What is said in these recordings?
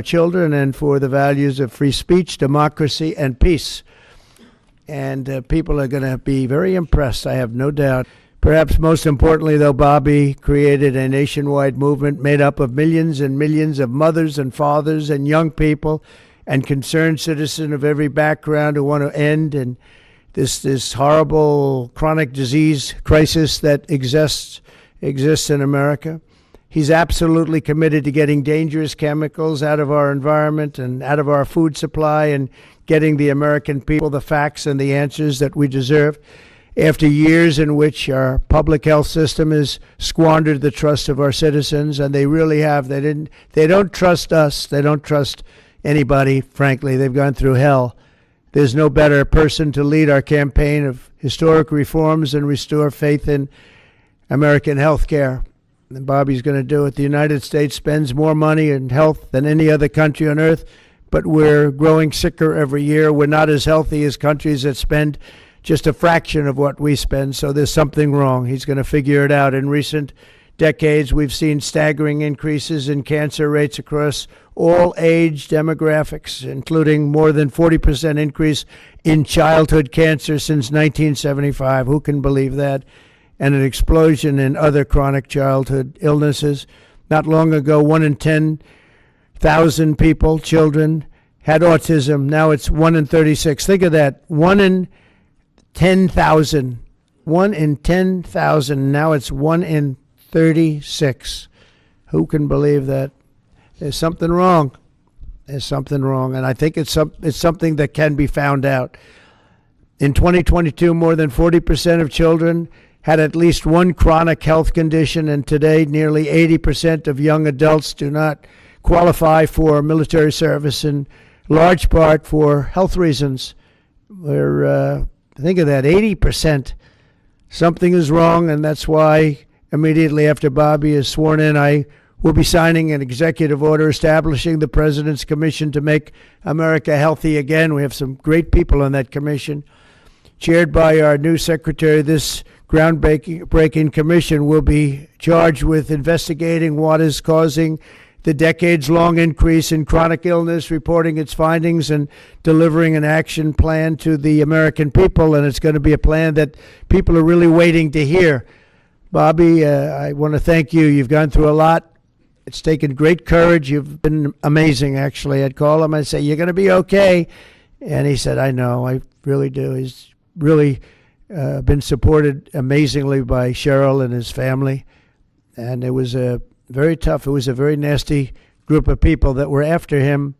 children and for the values of free speech, democracy, and peace. And people are going to be very impressed, I have no doubt. Perhaps most importantly, though, Bobby created a nationwide movement made up of millions and millions of mothers and fathers and young people and concerned citizens of every background who want to end and this horrible chronic disease crisis that exists in America. He's absolutely committed to getting dangerous chemicals out of our environment and out of our food supply and getting the American people the facts and the answers that we deserve. After years in which our public health system has squandered the trust of our citizens, and they really have, they don't trust us, they don't trust anybody, frankly. They've gone through hell. There's no better person to lead our campaign of historic reforms and restore faith in American health care. And Bobby's going to do it. The United States spends more money in health than any other country on earth, but we're growing sicker every year. We're not as healthy as countries that spend just a fraction of what we spend, so there's something wrong. He's going to figure it out. In recent decades, we've seen staggering increases in cancer rates across all age demographics, including more than 40% increase in childhood cancer since 1975. Who can believe that? And an explosion in other chronic childhood illnesses. Not long ago, 1 in 10,000 people, children, had autism. Now it's 1 in 36. Think of that. 1 in 10,000. 1 in 10,000. Now it's 1 in 36. Who can believe that? There's something wrong. There's something wrong. And I think it's something that can be found out. In 2022, more than 40% of children had at least one chronic health condition, and today nearly 80% of young adults do not qualify for military service, in large part for health reasons. Think of that, 80%. Something is wrong, and that's why immediately after Bobby is sworn in, I will be signing an executive order establishing the President's Commission to Make America Healthy Again. We have some great people on that commission. Chaired by our new secretary, this groundbreaking commission will be charged with investigating what is causing the decades-long increase in chronic illness, reporting its findings, and delivering an action plan to the American people. And it's going to be a plan that people are really waiting to hear. Bobby, I want to thank you. You've gone through a lot. It's taken great courage. You've been amazing, actually. I'd call him and say, "You're going to be okay." And he said, "I know, I really do." He's really been supported amazingly by Cheryl and his family. And it was very tough. It was a very nasty group of people that were after him,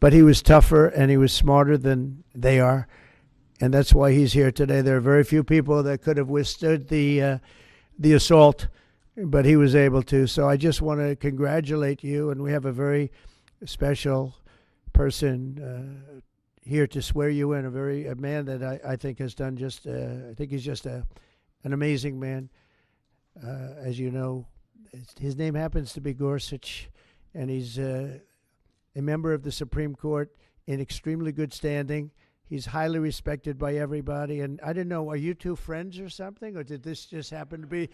but he was tougher and he was smarter than they are. And that's why he's here today. There are very few people that could have withstood the assault, but he was able to. So I just want to congratulate you, and we have a very special person here to swear you in, a man that I think has done just, I think he's just an amazing man. As you know, his name happens to be Gorsuch, and he's a member of the Supreme Court in extremely good standing. He's highly respected by everybody. And I didn't know, are you two friends or something? Or did this just happen to be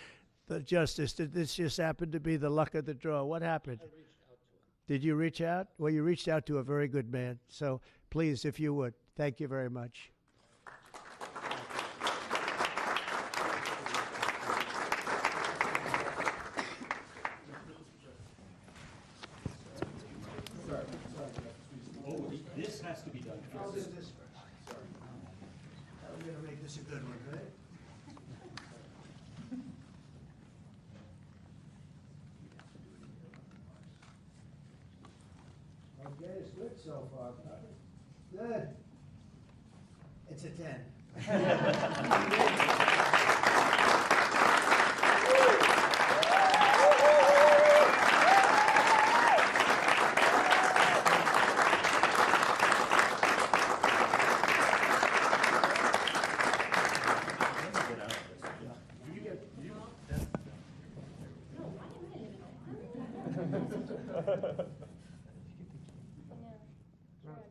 the justice? Did this just happen to be the luck of the draw? What happened? I reached out to him. Did you reach out? Well, you reached out to a very good man. So please, if you would, thank you very much. This has to be done first. I'll do this first. Sorry. I'm going to make this a good one, right? Okay, it's good so far, Bobby. Good. It's a 10.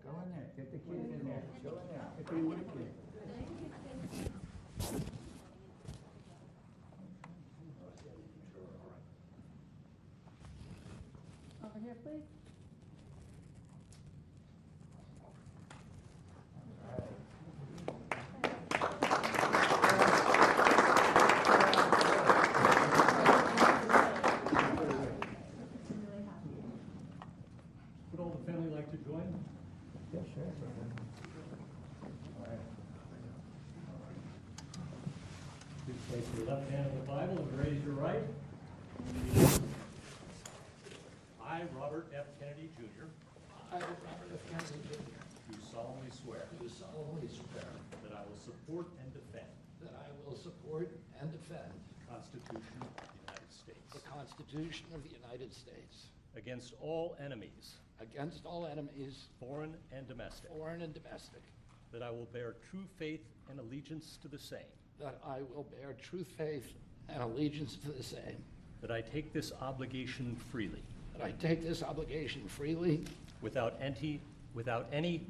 Go in there, get the kids in there, go in there, get the kids in there. Over here, please. all the family like to join? Yes, sir. Please place your left hand on the Bible and raise your right. I, Robert F. Kennedy, Jr., I, Robert F. Kennedy, Jr., do solemnly swear do solemnly swear that I will support and defend that I will support and defend the Constitution of the United States the Constitution of the United States against all enemies, against all enemies, foreign and domestic, foreign and domestic, that I will bear true faith and allegiance to the same, that I will bear true faith and allegiance to the same, that I take this obligation freely, that I take this obligation freely without any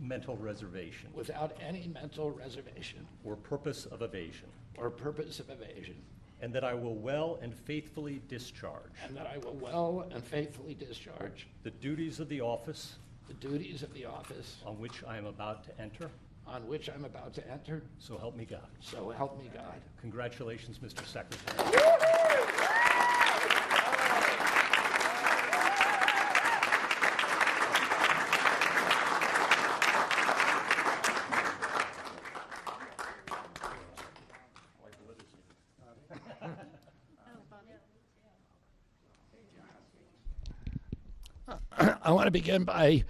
mental reservation without any mental reservation or purpose of evasion, or purpose of evasion, and that I will well and faithfully discharge and that I will well and faithfully discharge the duties of the office the duties of the office on which I am about to enter, on which I'm about to enter, so help me God. so help me God. Congratulations, Mr. Secretary. I want to begin by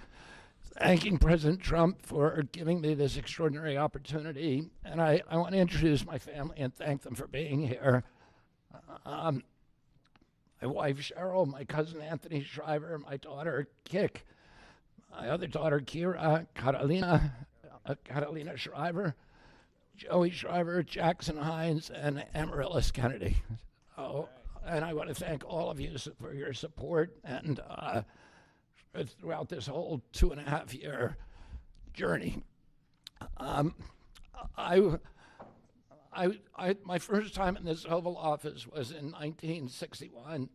thanking President Trump for giving me this extraordinary opportunity. And I want to introduce my family and thank them for being here. My wife, Cheryl, my cousin, Anthony Shriver, my daughter, Kik, my other daughter, Kira, Catalina Shriver, Joey Shriver, Jackson Hines, and Amaryllis Kennedy. Oh, and I want to thank all of you for your support and throughout this whole 2.5-year journey. My first time in this Oval Office was in 1961,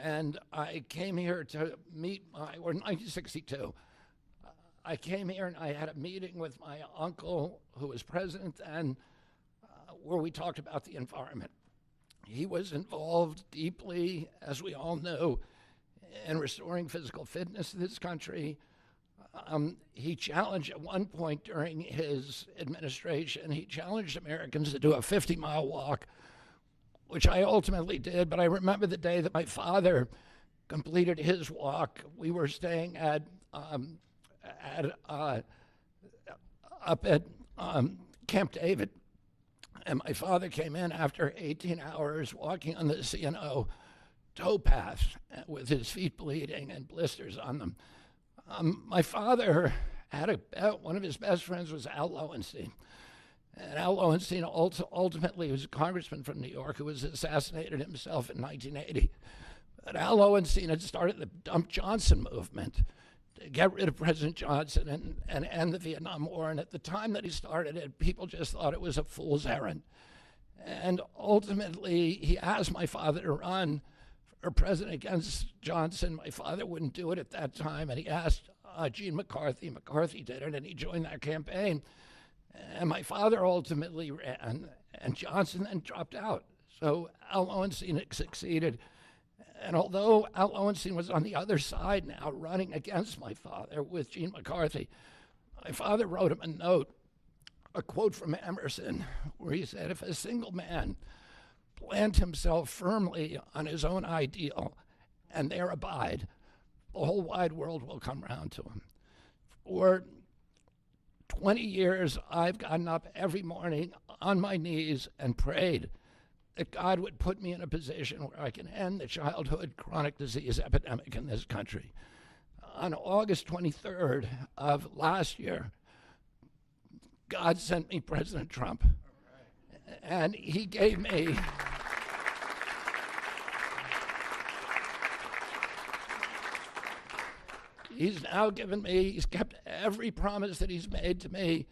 and I came here to meet or 1962. I came here and I had a meeting with my uncle, who was president then, where we talked about the environment. He was involved deeply, as we all know, in restoring physical fitness in this country. He challenged at one point during his administration, he challenged Americans to do a 50-mile walk, which I ultimately did. But I remember the day that my father completed his walk. We were staying up at Camp David, and my father came in after 18 hours walking on the C&O towpath with his feet bleeding and blisters on them. My father had one of his best friends was Al Lowenstein. And Al Lowenstein ultimately was a congressman from New York who was assassinated himself in 1980. But Al Lowenstein had started the Dump Johnson movement to get rid of President Johnson and end the Vietnam War. And at the time that he started it, people just thought it was a fool's errand. And ultimately, he asked my father to run for president against Johnson. My father wouldn't do it at that time, and he asked Gene McCarthy. McCarthy did it, and he joined that campaign. And my father ultimately ran, and Johnson then dropped out. So Al Lowenstein succeeded. And although Al Lowenstein was on the other side now, running against my father with Gene McCarthy, my father wrote him a note, a quote from Emerson, where he said, "If a single man plant himself firmly on his own ideal and there abide, the whole wide world will come round to him." For 20 years, I've gotten up every morning on my knees and prayed that God would put me in a position where I can end the childhood chronic disease epidemic in this country. On August 23rd of last year, God sent me President Trump. And he gave me he's now given me, he's kept every promise that he's made to me.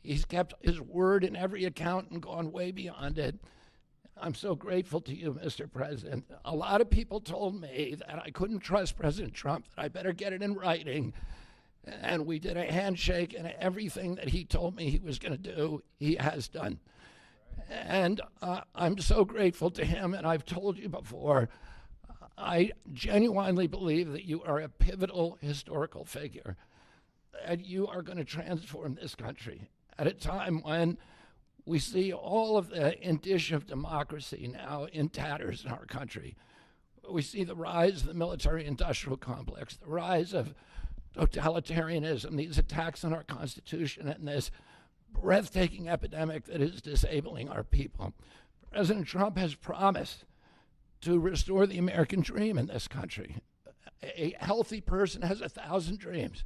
He's kept his word in every account and gone way beyond it. I'm so grateful to you, Mr. President. A lot of people told me that I couldn't trust President Trump, that I better get it in writing. And we did a handshake, and everything that he told me he was going to do, he has done. And I'm so grateful to him, and I've told you before, I genuinely believe that you are a pivotal historical figure, that you are going to transform this country at a time when we see all of the indicia of democracy now in tatters in our country. We see the rise of the military-industrial complex, the rise of totalitarianism, these attacks on our Constitution, and this breathtaking epidemic that is disabling our people. President Trump has promised to restore the American dream in this country. A healthy person has 1,000 dreams.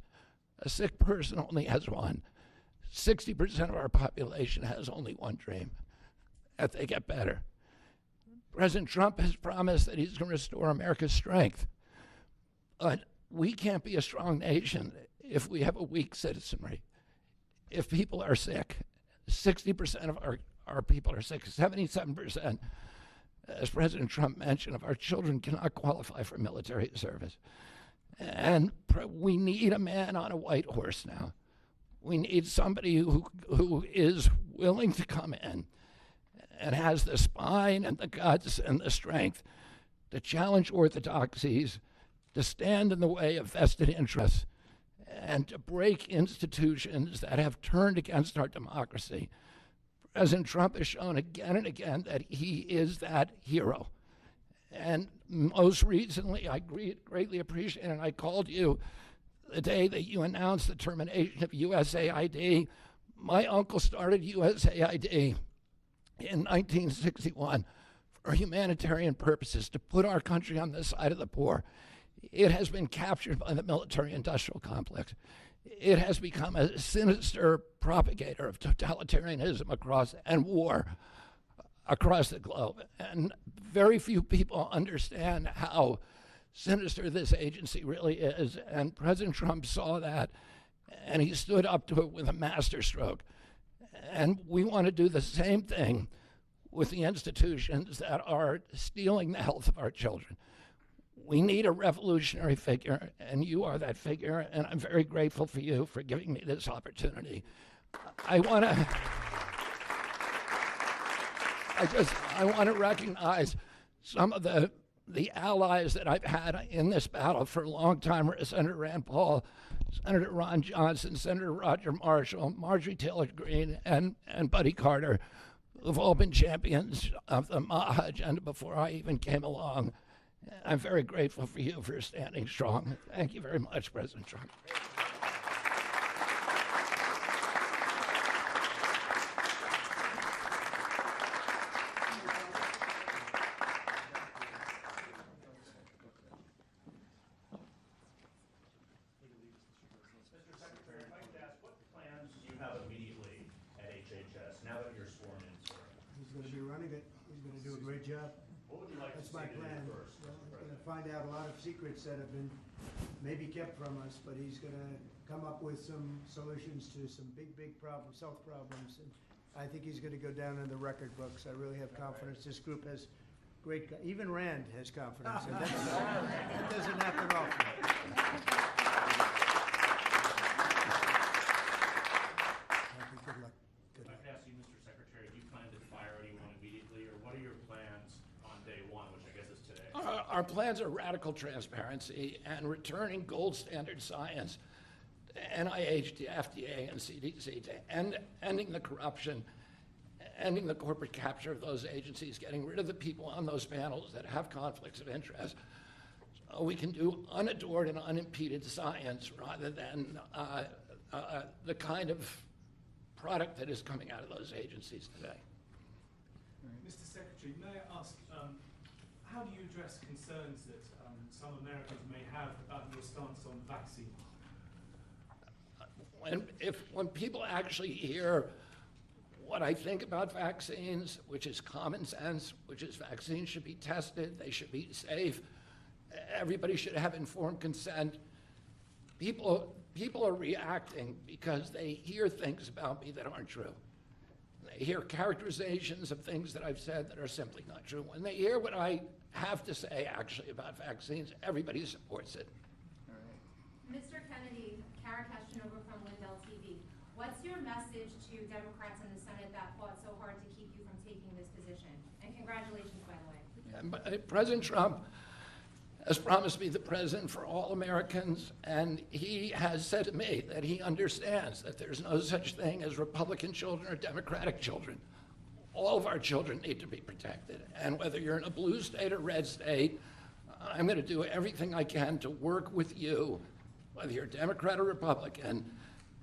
A sick person only has one. 60% of our population has only one dream, that they get better. President Trump has promised that he's going to restore America's strength. But we can't be a strong nation if we have a weak citizenry. If people are sick, 60% of our people are sick, 77%, as President Trump mentioned, of our children cannot qualify for military service. And we need a man on a white horse now. We need somebody who is willing to come in and has the spine and the guts and the strength to challenge orthodoxies, to stand in the way of vested interests, and to break institutions that have turned against our democracy. President Trump has shown again and again that he is that hero. And most recently, I greatly appreciate it, and I called you the day that you announced the termination of USAID. My uncle started USAID in 1961 for humanitarian purposes, to put our country on the side of the poor. It has been captured by the military-industrial complex. It has become a sinister propagator of totalitarianism and war across the globe. And very few people understand how sinister this agency really is. And President Trump saw that, and he stood up to it with a masterstroke. And we want to do the same thing with the institutions that are stealing the health of our children. We need a revolutionary figure, and you are that figure, and I'm very grateful for you for giving me this opportunity. I want to recognize some of the allies that I've had in this battle for a long time: Senator Rand Paul, Senator Ron Johnson, Senator Roger Marshall, Marjorie Taylor Greene, and Buddy Carter, who've all been champions of the MAHA agenda before I even came along. I'm very grateful for you for standing strong. Thank you very much, President Trump. Mr. Secretary, if I could ask, what plans do you have immediately at HHS now that you're sworn in, sir? He's going to be running it. He's going to do a great job. What would you like That's to my see to plan. do first, Well, Mr. he's going to President? find out a lot of secrets that have been maybe kept from us, but he's going to come up with some solutions to some big problems, health problems. And I think he's going to go down in the record books. I really have confidence. This group has even Rand has confidence, and that doesn't happen often. Thank you. Good luck. Good If I luck. could ask you, Mr. Secretary, do you plan to fire anyone immediately, or what are your plans on day one, which I guess is today? Our plans are radical transparency and returning gold standard science to NIH, to FDA, and CDC, to ending the corruption, ending the corporate capture of those agencies, getting rid of the people on those panels that have conflicts of interest, so we can do unadored and unimpeded science rather than the kind of product that is coming out of those agencies today. Mr. Secretary, may I ask, how do you address concerns that some Americans may have about your stance on vaccine? When people actually hear what I think about vaccines, which is common sense, which is vaccines should be tested, they should be safe, everybody should have informed consent, people are reacting because they hear things about me that aren't true. They hear characterizations of things that I've said that are simply not true. When they hear what I have to say actually about vaccines, everybody supports it. Mr. Kennedy, Kara Keshnova from Lindell TV. What's your message to Democrats in the Senate that fought so hard to keep you from taking this position? And congratulations, by the way. President Trump has promised to be the president for all Americans, and he has said to me that he understands that there's no such thing as Republican children or Democratic children. All of our children need to be protected, and whether you're in a blue state or red state, I'm going to do everything I can to work with you, whether you're Democrat or Republican,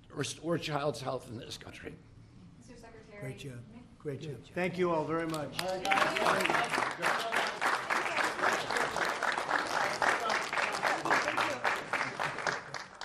to restore child's health in this country. Mr. Secretary. Great job. Great job. Thank you all very much. All right, guys.